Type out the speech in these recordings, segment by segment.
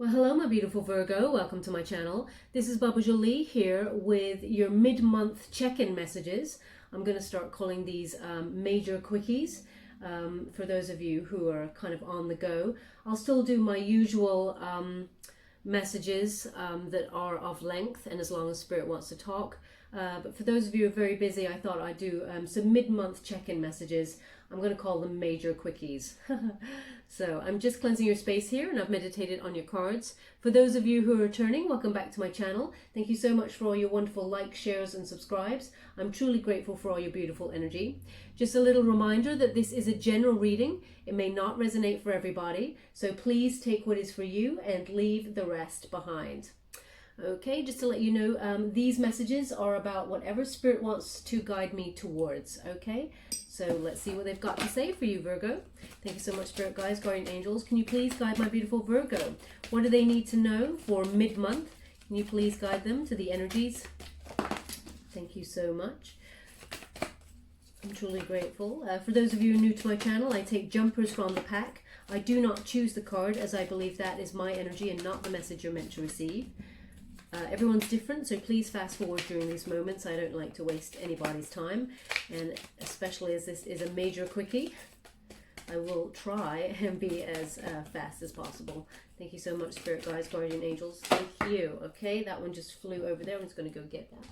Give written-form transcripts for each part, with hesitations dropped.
Well, hello, my beautiful Virgo. Welcome to my channel. This is Baba Jolie here with your mid-month check-in messages. I'm going to start calling these major quickies for those of you who are kind of on the go. I'll still do my usual messages that are of length and as long as Spirit wants to talk. But for those of you who are very busy, I thought I'd do some mid-month check-in messages. I'm going to call them major quickies. So I'm just cleansing your space here, and I've meditated on your cards. For those of you who are returning, welcome back to my channel. Thank you so much for all your wonderful likes, shares and subscribes. I'm truly grateful for all your beautiful energy. Just a little reminder that this is a general reading. It may not resonate for everybody, so please take what is for you and leave the rest behind. Okay, just to let you know, these messages are about whatever Spirit wants to guide me towards, okay? So let's see what they've got to say for you, Virgo. Thank you so much, Spirit guides, guardian angels. Can you please guide my beautiful Virgo? What do they need to know for mid-month? Can you please guide them to the energies? Thank you so much. I'm truly grateful. For those of you new to my channel, I take jumpers from the pack. I do not choose the card, as I believe that is my energy and not the message you're meant to receive. Everyone's different, so please fast forward during these moments. I don't like to waste anybody's time, and especially as this is a major quickie, I will try and be as fast as possible. Thank you so much, Spirit guides, guardian angels. Thank you. Okay, that one just flew over there. I'm just going to go get that.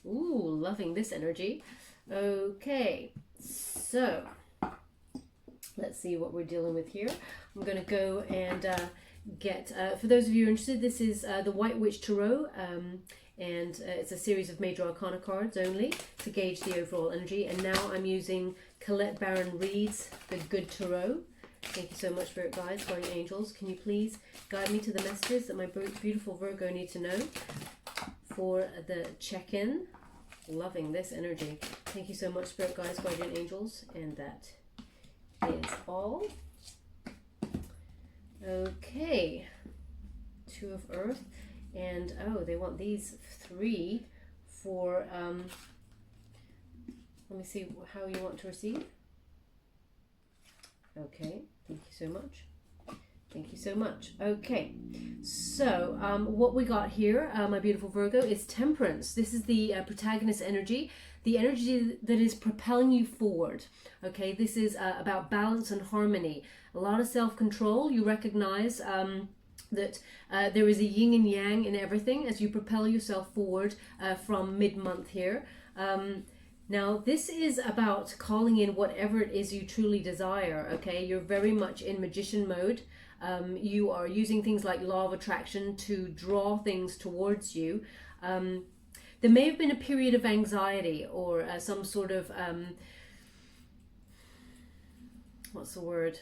Ooh, loving this energy. Okay, so let's see what we're dealing with here. I'm going to go and get, for those of you interested, this is the White Witch Tarot, and it's a series of major arcana cards only to gauge the overall energy. And now I'm using Colette Baron Reed's The Good Tarot. Thank you so much, Spirit guides, guardian angels. Can you please guide me to the messages that my beautiful Virgo need to know for the check-in? Loving this energy. Thank you so much, Spirit guides, guardian angels. And that is all. Okay, Two of Earth, and oh, they want these three for, let me see how you want to receive. Okay, thank you so much. Thank you so much. Okay, so what we got here, my beautiful Virgo, is Temperance. This is the protagonist energy, the energy that is propelling you forward. Okay, this is about balance and harmony. A lot of self-control. You recognize that there is a yin and yang in everything as you propel yourself forward from mid-month here. Now, this is about calling in whatever it is you truly desire, okay? You're very much in magician mode. You are using things like law of attraction to draw things towards you. There may have been a period of anxiety or some sort of, what's the word?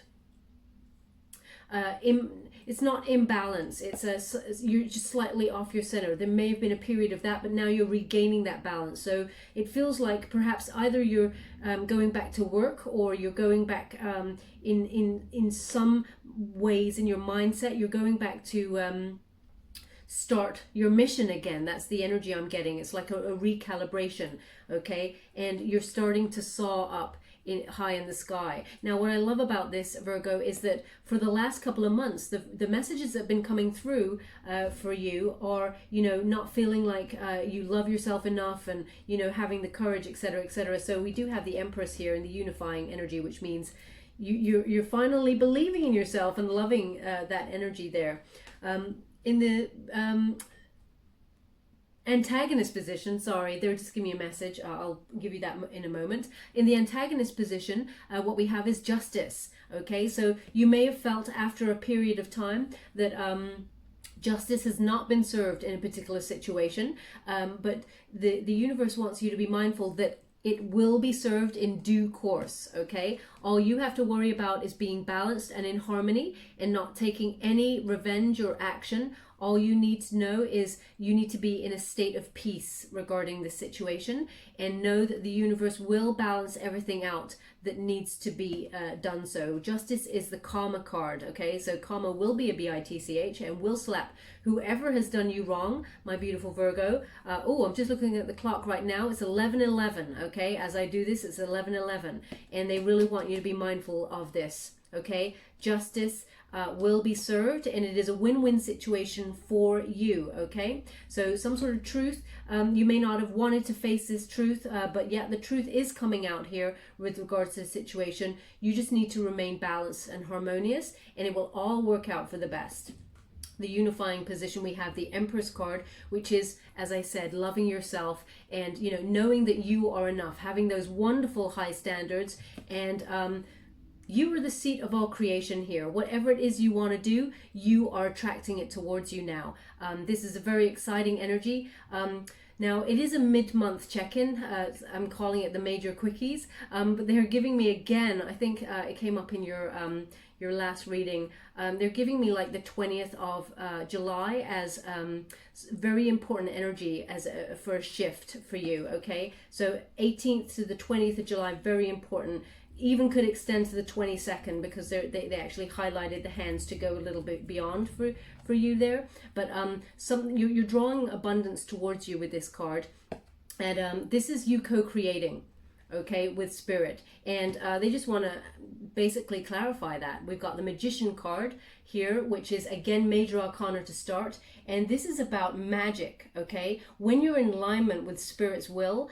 It's not imbalance, you're just slightly off your center. There may have been a period of that, but now you're regaining that balance. So it feels like perhaps either you're going back to work, or you're going back in some ways in your mindset, you're going back to start your mission again. That's the energy I'm getting. It's like a recalibration, okay? And you're starting to saw up high in the sky. Now, what I love about this, Virgo, is that for the last couple of months, the messages that have been coming through for you are, you know, not feeling like you love yourself enough, and, you know, having the courage, etc., etc. So we do have the Empress here in the unifying energy, which means you're finally believing in yourself and loving that energy there. In the antagonist position, sorry, they're just giving me a message. I'll give you that in a moment. In the antagonist position, what we have is Justice. Okay, so you may have felt after a period of time that justice has not been served in a particular situation, but the universe wants you to be mindful that it will be served in due course, okay? All you have to worry about is being balanced and in harmony and not taking any revenge or action. All you need to know is you need to be in a state of peace regarding the situation, and know that the universe will balance everything out that needs to be done so. Justice is the karma card, okay? So karma will be a bitch and will slap whoever has done you wrong, my beautiful Virgo. Oh, I'm just looking at the clock right now. It's 11:11, okay? As I do this, it's 11:11, and they really want you to be mindful of this, okay? Justice, will be served, and it is a win-win situation for you, okay? So some sort of truth, you may not have wanted to face this truth, but yet the truth is coming out here with regards to the situation. You just need to remain balanced and harmonious, and it will all work out for the best. The unifying position, we have the Empress card, which is, as I said, loving yourself and, you know, knowing that you are enough, having those wonderful high standards, and you are the seat of all creation here. Whatever it is you want to do, you are attracting it towards you now. This is a very exciting energy. Now, it is a mid-month check-in. I'm calling it the major quickies, but they're giving me again, I think it came up in your last reading, they're giving me like the 20th of July as very important energy as for a shift for you, okay? So 18th to the 20th of July, very important. Even could extend to the 22nd, because they actually highlighted the hands to go a little bit beyond for you there. But you're drawing abundance towards you with this card, and this is you co-creating, okay, with spirit, and they just want to basically clarify that. We've got the Magician card here, which is again major arcana to start, and this is about magic, okay? When you're in alignment with spirit's will,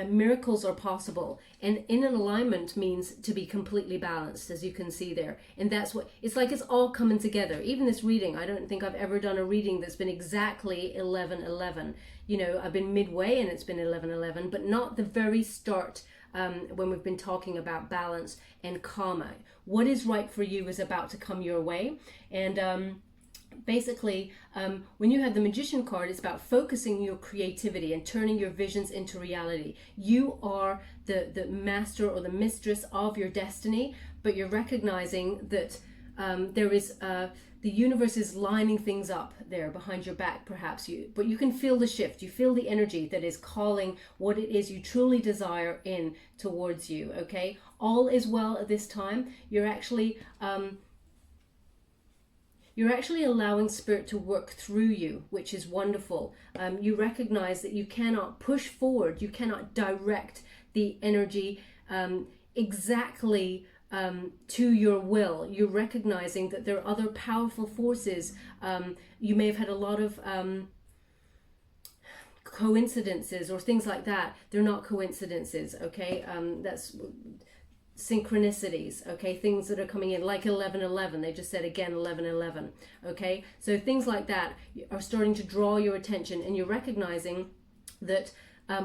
miracles are possible, and in an alignment means to be completely balanced, as you can see there, and that's what it's like. It's all coming together. Even this reading, I don't think I've ever done a reading that's been exactly 11-11. You know, I've been midway and it's been 11-11, but not the very start, when we've been talking about balance and karma. What is right for you is about to come your way. And basically, when you have the Magician card, it's about focusing your creativity and turning your visions into reality. You are the master or the mistress of your destiny, but you're recognizing that there is the universe is lining things up there behind your back, perhaps, but you can feel the shift. You feel the energy that is calling what it is you truly desire in towards you, okay? All is well at this time. You're actually allowing spirit to work through you, which is wonderful. You recognize that you cannot push forward, you cannot direct the energy exactly to your will. You're recognizing that there are other powerful forces. You may have had a lot of coincidences or things like that. They're not coincidences, okay? That's synchronicities, okay? Things that are coming in, like 11-11. They just said again 11-11, okay? So things like that are starting to draw your attention, and you're recognizing that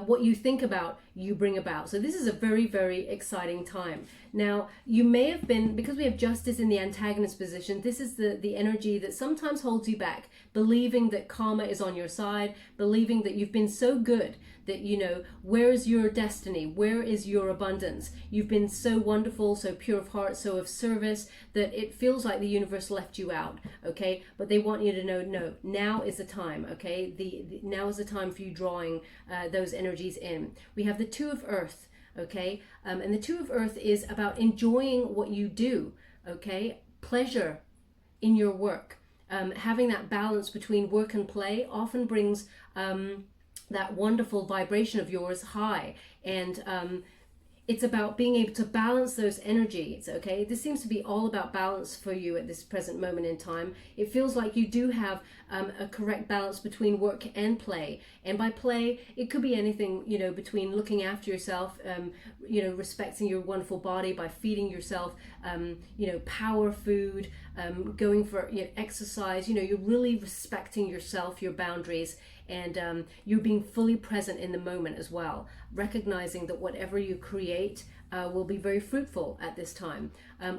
what you think about, you bring about. So this is a very, very exciting time. Now, you may have been, because we have justice in the antagonist position, this is the energy that sometimes holds you back, believing that karma is on your side, believing that you've been so good that, you know, where is your destiny? Where is your abundance? You've been so wonderful, so pure of heart, so of service, that it feels like the universe left you out, okay? But they want you to know, no, now is the time, okay? Now is the time for you drawing those energies in. We have the Two of Earth, okay? And the Two of Earth is about enjoying what you do, okay? Pleasure in your work. Having that balance between work and play often brings that wonderful vibration of yours high, and it's about being able to balance those energies, okay? This seems to be all about balance for you at this present moment in time. It feels like you do have a correct balance between work and play. And by play, it could be anything, you know, between looking after yourself, you know, respecting your wonderful body by feeding yourself, you know, power food, going for, you know, exercise. You know, you're really respecting yourself, your boundaries, and you're being fully present in the moment as well, recognizing that whatever you create will be very fruitful at this time.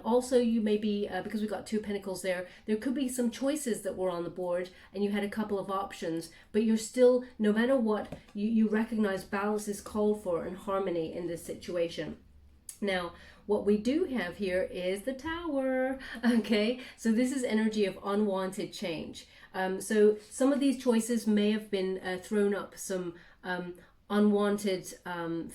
Also, you may be, because we've got Two of Pentacles there could be some choices that were on the board and you had a couple of options, but you're still, no matter what, you recognize balance is called for and harmony in this situation. Now, what we do have here is the Tower, okay? So this is energy of unwanted change. So some of these choices may have been thrown up some unwanted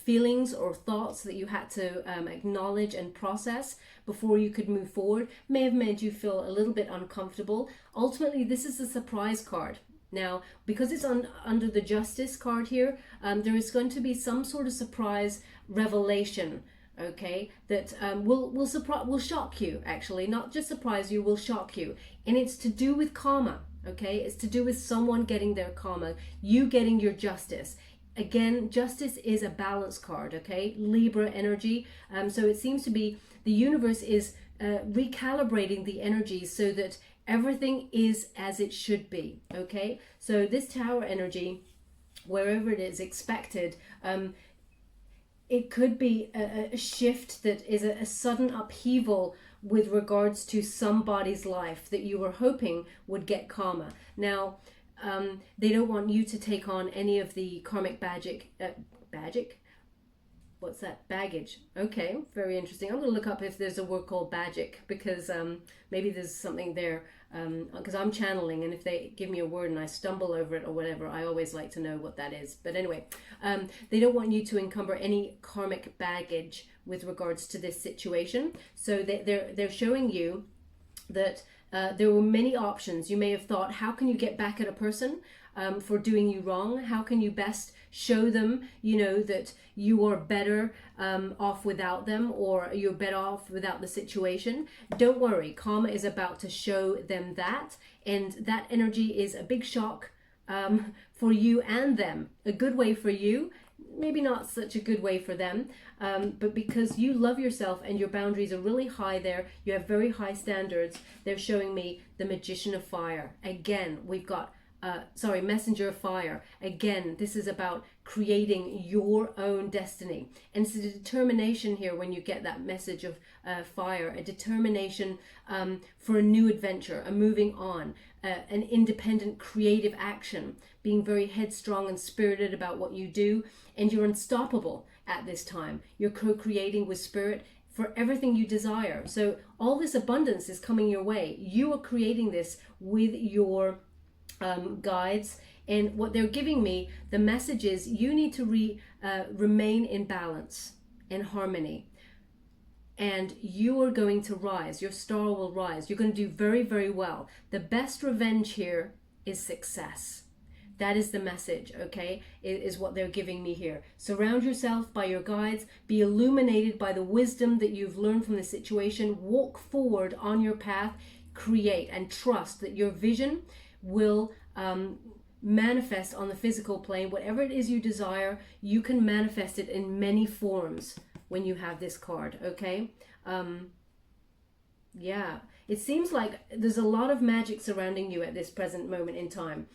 feelings or thoughts that you had to acknowledge and process before you could move forward. May have made you feel a little bit uncomfortable. Ultimately, this is the Surprise card. Now, because it's under the Justice card here, there is going to be some sort of surprise revelation, okay, that will shock you, actually, not just surprise you, will shock you. And it's to do with karma, okay? It's to do with someone getting their karma, you getting your justice. Again, justice is a balance card, okay? Libra energy. So it seems to be the universe is recalibrating the energies so that everything is as it should be, okay? So this Tower energy, wherever it is expected, it could be a shift that is a sudden upheaval with regards to somebody's life that you were hoping would get karma. Now, they don't want you to take on any of the karmic baggage. What's that? Baggage. Okay, very interesting. I'm going to look up if there's a word called baggage, because maybe there's something there, because I'm channeling, and if they give me a word and I stumble over it or whatever, I always like to know what that is. But anyway, they don't want you to encumber any karmic baggage with regards to this situation. So they're showing you that there were many options. You may have thought, how can you get back at a person for doing you wrong? How can you best show them, you know, that you are better off without them, or you're better off without the situation? Don't worry, karma is about to show them that, and that energy is a big shock for you and them. A good way for you, maybe not such a good way for them, but because you love yourself and your boundaries are really high there, you have very high standards. They're showing me the Magician of Fire. Again, we've got Messenger of Fire. Again, this is about creating your own destiny. And it's a determination here when you get that message of fire, a determination for a new adventure, a moving on, an independent creative action, being very headstrong and spirited about what you do. And you're unstoppable at this time. You're co-creating with spirit for everything you desire. So all this abundance is coming your way. You are creating this with your guides, and what they're giving me, the message is you need to remain in balance and harmony, and you are going to rise. Your star will rise. You're going to do very, very well. The best revenge here is success. That is the message, okay? It is what they're giving me here. Surround yourself by your guides. Be illuminated by the wisdom that you've learned from the situation. Walk forward on your path. Create and trust that your vision will manifest on the physical plane. Whatever it is you desire, you can manifest it in many forms when you have this card, okay? Yeah, it seems like there's a lot of magic surrounding you at this present moment in time.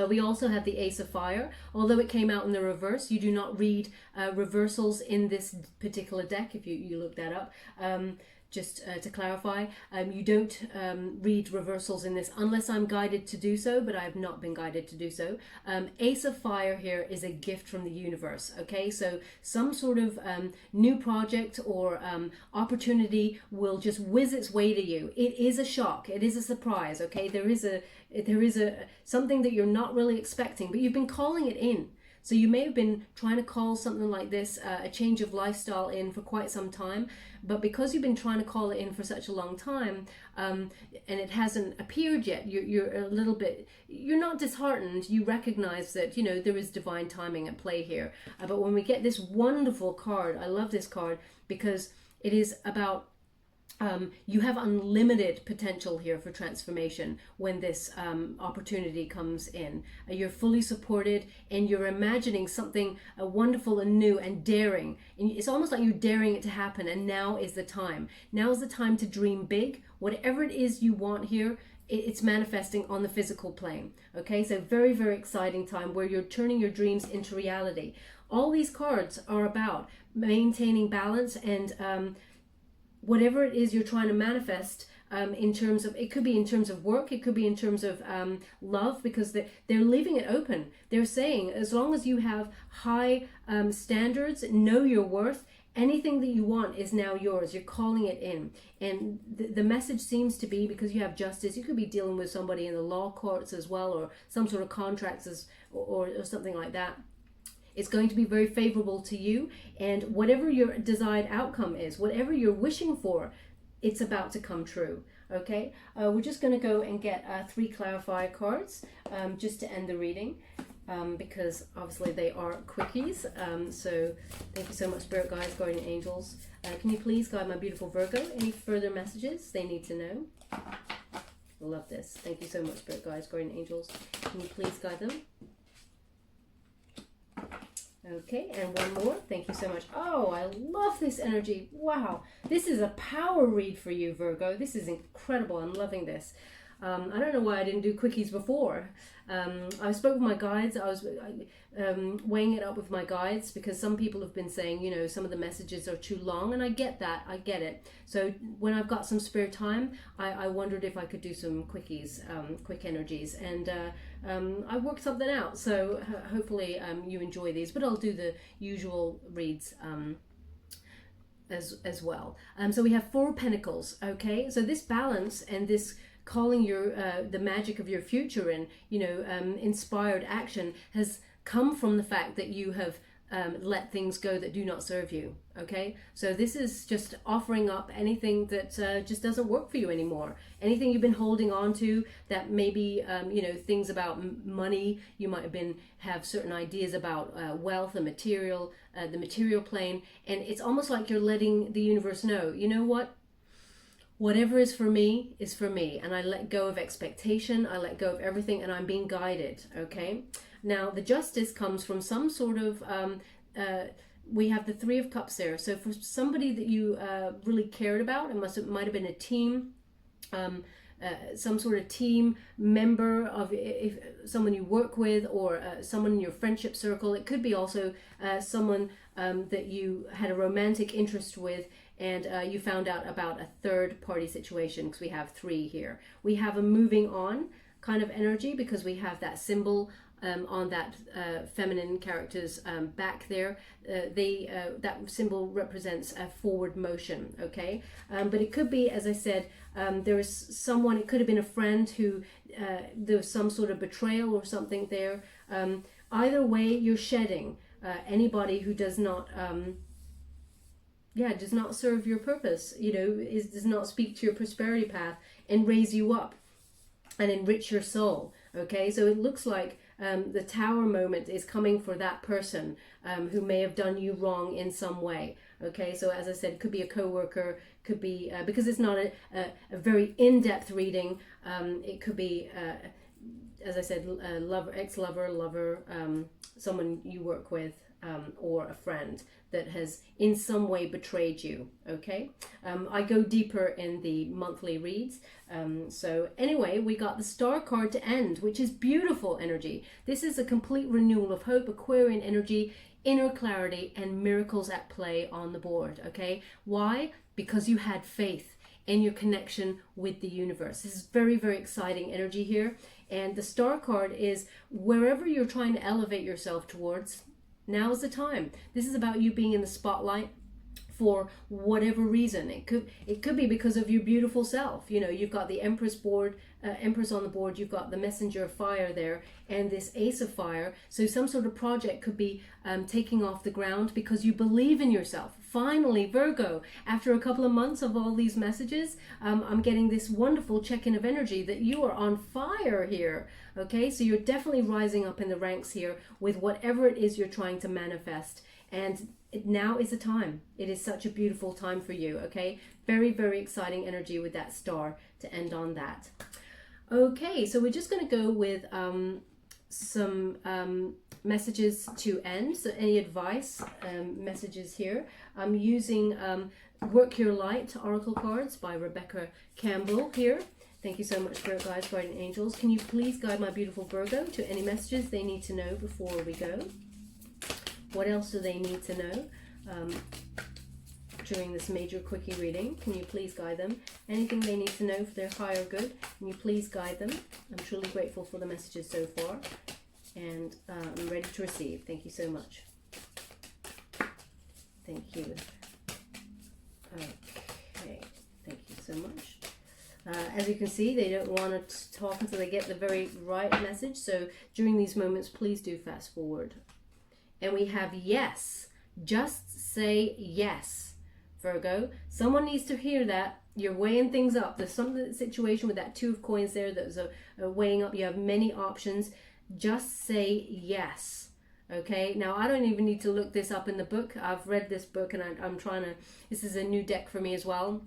We also have the Ace of Fire. Although it came out in the reverse, you do not read reversals in this particular deck, if you look that up. Just to clarify, you don't read reversals in this unless I'm guided to do so, but I have not been guided to do so. Ace of Fire here is a gift from the universe, okay? So some sort of new project or opportunity will just whiz its way to you. It is a shock. It is a surprise, okay? There is a something that you're not really expecting, but you've been calling it in. So you may have been trying to call something like this a change of lifestyle in for quite some time, but because you've been trying to call it in for such a long time, and it hasn't appeared yet, you're a little bit, you're not disheartened. You recognize that, you know, there is divine timing at play here. But when we get this wonderful card, I love this card because it is about you have unlimited potential here for transformation when this opportunity comes in. You're fully supported, and you're imagining something wonderful and new and daring. And it's almost like you're daring it to happen, and now is the time. Now is the time to dream big. Whatever it is you want here, it's manifesting on the physical plane. Okay, so very, very exciting time where you're turning your dreams into reality. All these cards are about maintaining balance and whatever it is you're trying to manifest in terms of, it could be in terms of work, it could be in terms of love, because they're leaving it open. They're saying as long as you have high standards, know your worth, anything that you want is now yours. You're calling it in. And the message seems to be, because you have justice, you could be dealing with somebody in the law courts as well, or some sort of contracts or something like that. It's going to be very favorable to you, and whatever your desired outcome is, whatever you're wishing for, it's about to come true. Okay, we're just going to go and get 3 clarifier cards just to end the reading. because obviously they are quickies. So thank you so much, Spirit Guides, Guardian Angels. Can you please guide my beautiful Virgo? Any further messages they need to know? Love this. Thank you so much, Spirit Guides, Guardian Angels. Can you please guide them? Okay, and one more. Thank you so much. Oh, I love this energy. Wow. This is a power read for you, Virgo. This is incredible. I'm loving this. I don't know why I didn't do quickies before. I spoke with my guides. I was weighing it up with my guides because some people have been saying, you know, some of the messages are too long, and I get that. I get it. So when I've got some spare time, I wondered if I could do some quickies, quick energies, and I worked something out. So hopefully you enjoy these, but I'll do the usual reads as well. So we have 4 Pentacles. Okay, so this balance and this calling your the magic of your future in, you know, inspired action has come from the fact that you have let things go that do not serve you. Okay, so this is just offering up anything that just doesn't work for you anymore. Anything you've been holding on to that maybe you know, things about money. You might have certain ideas about wealth and material, the material plane, and it's almost like you're letting the universe know, you know what? Whatever is for me, and I let go of expectation, I let go of everything, and I'm being guided, okay? Now, the Justice comes from some sort of, we have the 3 of Cups there, so for somebody that you really cared about, it might have been a team, some sort of team member of if someone you work with, or someone in your friendship circle. It could be also someone that you had a romantic interest with, and you found out about a third party situation, because we have 3 here. We have a moving on kind of energy because we have that symbol on that feminine character's back there. That symbol represents a forward motion, okay? But it could be, as I said, there is someone, it could have been a friend who there was some sort of betrayal or something there. Either way, you're shedding anybody who does not does not serve your purpose, you know, does not speak to your prosperity path and raise you up and enrich your soul. Okay, so it looks like the Tower moment is coming for that person who may have done you wrong in some way. Okay, so as I said, it could be a co-worker, could be, because it's not a very in-depth reading, it could be, as I said, lover, ex-lover, lover, someone you work with, or a friend that has in some way betrayed you. Okay, I go deeper in the monthly reads. So anyway, we got the Star card to end, which is beautiful energy. This is a complete renewal of hope, Aquarian energy, inner clarity, and miracles at play on the board. Okay, why? Because you had faith in your connection with the universe. This is very, very exciting energy here. And the Star card is wherever you're trying to elevate yourself towards, now is the time. This is about you being in the spotlight for whatever reason. It could be because of your beautiful self. You know, you've got the Empress board, Empress on the board. You've got the Messenger of Fire there, and this Ace of Fire. So some sort of project could be taking off the ground because you believe in yourself. Finally, Virgo, after a couple of months of all these messages, I'm getting this wonderful check-in of energy that you are on fire here. Okay, so you're definitely rising up in the ranks here with whatever it is you're trying to manifest. And now is the time. It is such a beautiful time for you. Okay, very, very exciting energy with that Star to end on that. Okay, so we're just going to go with some messages to end. So any advice messages here. I'm using Work Your Light Oracle cards by Rebecca Campbell here. Thank you so much, Spirit Guides, Guardian Angels. Can you please guide my beautiful Virgo to any messages they need to know before we go? What else do they need to know during this major quickie reading? Can you please guide them? Anything they need to know for their higher good, can you please guide them? I'm truly grateful for the messages so far, and I'm ready to receive. Thank you so much. Thank you. Okay, thank you so much. As you can see, they don't want to talk until they get the very right message, so during these moments, please do fast forward. And we have yes. Just say yes, Virgo. Someone needs to hear that. You're weighing things up. There's some situation with that 2 of coins there that was a weighing up. You have many options. Just say yes. Okay, now I don't even need to look this up in the book. I've read this book and I'm trying to, this is a new deck for me as well.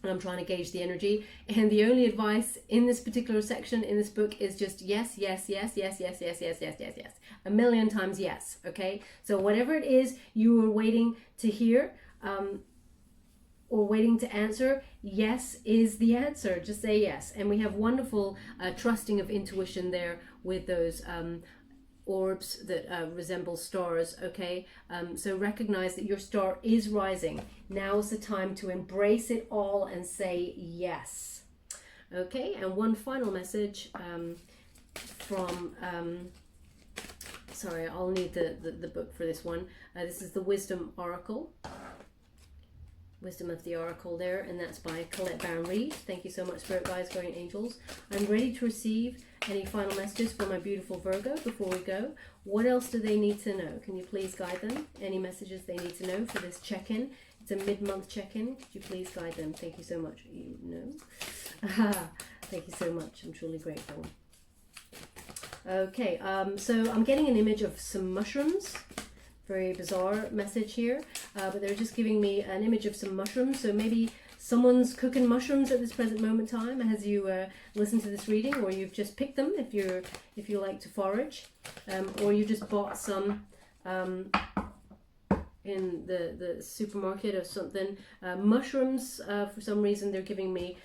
And I'm trying to gauge the energy. And the only advice in this particular section in this book is just yes, yes, yes, yes, yes, yes, yes, yes, yes, yes. A million times yes. Okay, so whatever it is you were waiting to hear, or waiting to answer, yes is the answer. Just say yes. And we have wonderful trusting of intuition there with those orbs that resemble stars. Okay, so recognize that your star is rising. Now's the time to embrace it all and say yes. Okay, and one final message from sorry, I'll need the book for this one. This is the Wisdom Oracle. Wisdom of the Oracle there, and that's by Colette Baron-Reid. Thank you so much, Spirit Guides, Guardian Angels. I'm ready to receive any final messages for my beautiful Virgo before we go. What else do they need to know? Can you please guide them? Any messages they need to know for this check-in? It's a mid-month check-in. Could you please guide them? Thank you so much. You know. Thank you so much. I'm truly grateful. Okay, so I'm getting an image of some mushrooms. Very bizarre message here, but they're just giving me an image of some mushrooms. So maybe someone's cooking mushrooms at this present moment in time as you listen to this reading, or you've just picked them if you like to forage, or you just bought some in the supermarket or something. Mushrooms, for some reason they're giving me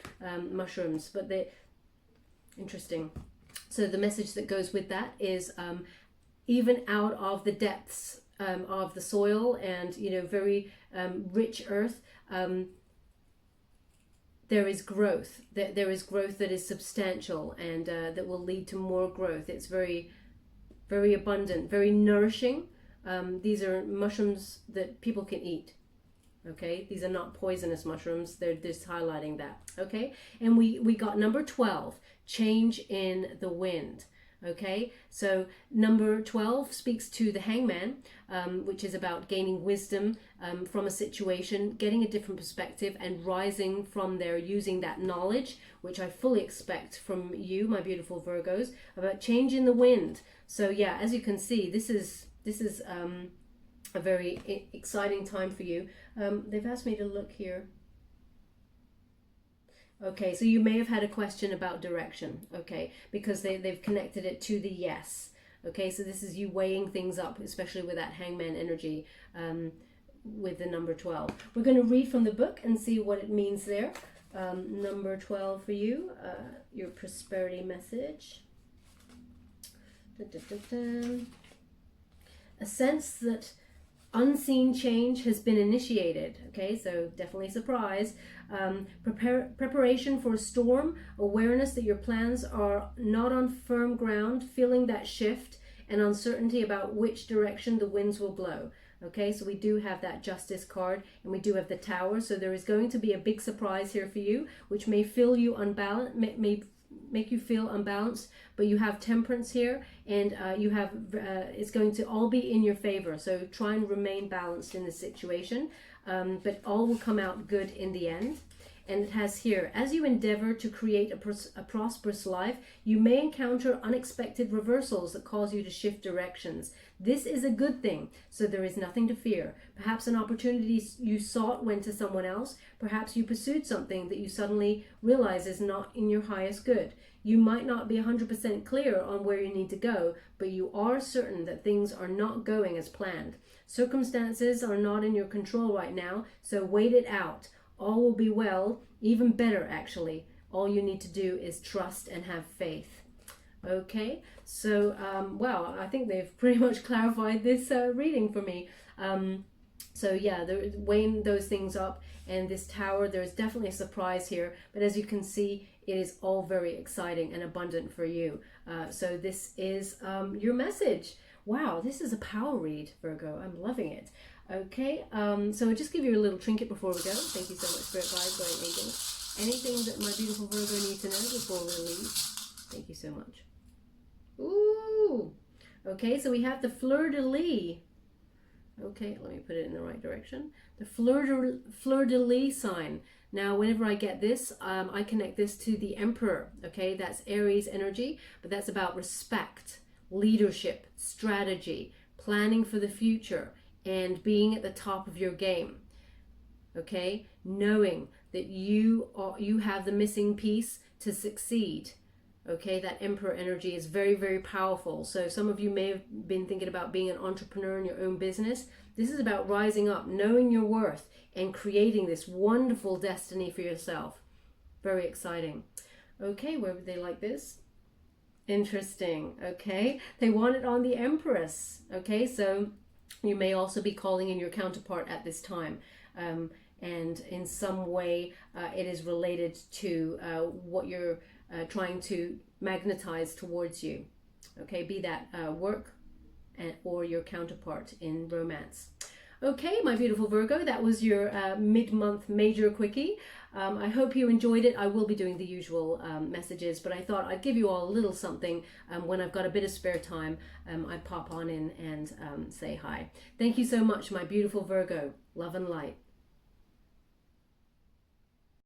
mushrooms, but they interesting. So the message that goes with that is even out of the depths of the soil and, you know, very rich earth, there is growth. There is growth that is substantial and that will lead to more growth. It's very, very abundant, very nourishing. These are mushrooms that people can eat. Okay, these are not poisonous mushrooms. They're just highlighting that. Okay, and we got number 12, change in the wind. Okay, so number 12 speaks to the Hangman, which is about gaining wisdom from a situation, getting a different perspective and rising from there using that knowledge, which I fully expect from you, my beautiful Virgos, about change in the wind. So yeah, as you can see, this is a very exciting time for you. They've asked me to look here. Okay, so you may have had a question about direction, okay, because they've connected it to the yes. Okay, so this is you weighing things up, especially with that Hangman energy with the number 12. We're going to read from the book and see what it means there. Number 12 for you, your prosperity message. Da, da, da, da. A sense that unseen change has been initiated. Okay, so definitely surprise. Preparation for a storm, awareness that your plans are not on firm ground, feeling that shift and uncertainty about which direction the winds will blow. Okay, so we do have that Justice card and we do have the Tower. So there is going to be a big surprise here for you, which may feel you unbalanced, may make you feel unbalanced, but you have Temperance here, and you have it's going to all be in your favor. So try and remain balanced in this situation, but all will come out good in the end. And it has here, as you endeavor to create a prosperous life, you may encounter unexpected reversals that cause you to shift directions. This is a good thing, so there is nothing to fear. Perhaps an opportunity you sought went to someone else. Perhaps you pursued something that you suddenly realize is not in your highest good. You might not be 100% clear on where you need to go, but you are certain that things are not going as planned. Circumstances are not in your control right now, so wait it out. All will be well, even better actually. All you need to do is trust and have faith. Okay, so wow, I think they've pretty much clarified this reading for me. So yeah, they're weighing those things up, and this Tower, there's definitely a surprise here, but as you can see, it is all very exciting and abundant for you. So this is your message. Wow, this is a power read, Virgo. I'm loving it. Okay, so I'll just give you a little trinket before we go. Thank you so much, Spirit Guides, Guardian Angels. Anything that my beautiful Virgo needs to know before we leave? Thank you so much. Ooh, okay, so we have the fleur-de-lis. Okay, let me put it in the right direction. The fleur-de-lis sign. Now, whenever I get this, I connect this to the Emperor. Okay, that's Aries energy, but that's about respect. leadership, strategy, planning for the future, and being at the top of your game. Okay, knowing that you have the missing piece to succeed. Okay, that Emperor energy is very, very powerful. So some of you may have been thinking about being an entrepreneur in your own business. This is about rising up, knowing your worth, and creating this wonderful destiny for yourself. Very exciting. Okay, where would they like this? Interesting. Okay, they want it on the Empress. Okay, so you may also be calling in your counterpart at this time. And in some way it is related to what you're trying to magnetize towards you. Okay, be that work or your counterpart in romance. Okay, my beautiful Virgo, that was your mid-month major quickie. I hope you enjoyed it. I will be doing the usual messages, but I thought I'd give you all a little something when I've got a bit of spare time. I pop on in and say hi. Thank you so much, my beautiful Virgo. Love and light.